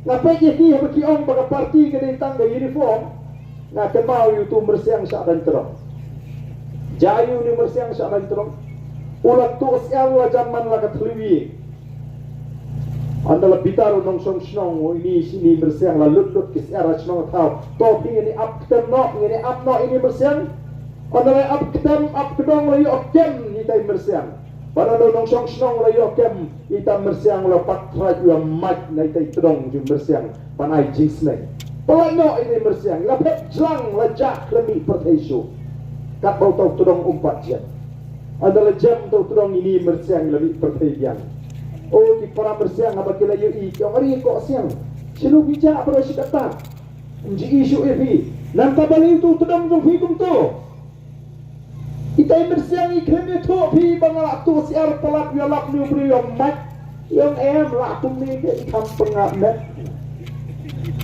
Ngapai ki bagi ong baga parti ke ditang ke uniform. Nga kemau yu tu Myrsiang syak dan terong. Jayu ni Myrsiang syak dan terong. Ulat tu siang la zaman la katliwi. Anda la bitaru nong song snong ini sini Myrsiang la lut ke siara snong tau. Topi ini up ketem ini up ini Myrsiang. Anda la up kedong la yu okem hitai Myrsiang. Pada nong song snong la yu okem hitai Myrsiang la patra yu mat na hitai kedong ju Myrsiang panai jingsneng. Pelano ini Myrsiang la pet jlang la jak lemi pertesu. Kat bau tau kedong umpat jen. Adalah jam tau terang ini Myrsiang lebih pertedian. Oh, di para Myrsiang apa kira yui yang hari kok siang. Silu bijak pada si kata. Menji isu evi. Nanti balik tu terang tu fikum tu. Kita Myrsiang iklim itu pi bangalak tu siar pelak yalak ni Briew mat. Yang lakum ni ke ikam pengamet.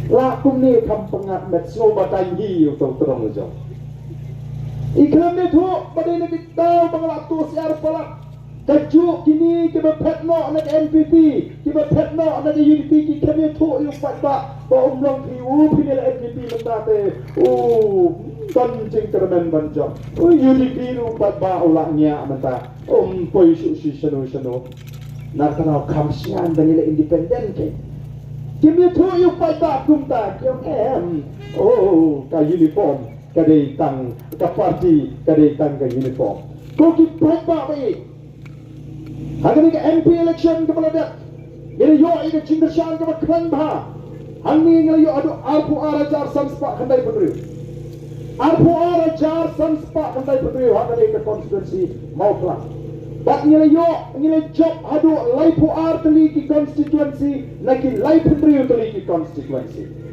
Lakum ni ikam pengamet. Semua batangi tau terang tu. Ikram itu pada ini kita mengelak tu siar pelak. Kajuk kini kita petno nak NPP, kita petno nak UDP. Ikram itu yang patba baum long Briew pinil NPP mentate. Kancing kermen banjang. UDP lu patba ulangnya mentah. Poi susi seno. Nak kenal kamsian dan nilai independen ke. Ikram itu yang patba kumta yang ka uniform. Kadai tang ke parti, kadai tang ke uniform. Kau kita baik baik. Hari ni ke MP election ke meledak. Jadi yo ini cindershan ke berkelan bah. Hari ni yo adu arpu arajar samspak kendai Briew. Arpu arajar samspak kendai Briew. Hari ni ke konstitusi mau kelang. Bak nilai yo nilai job adu laipu ar teli ki konstituensi, naki laipu Briew teli ki konstituensi.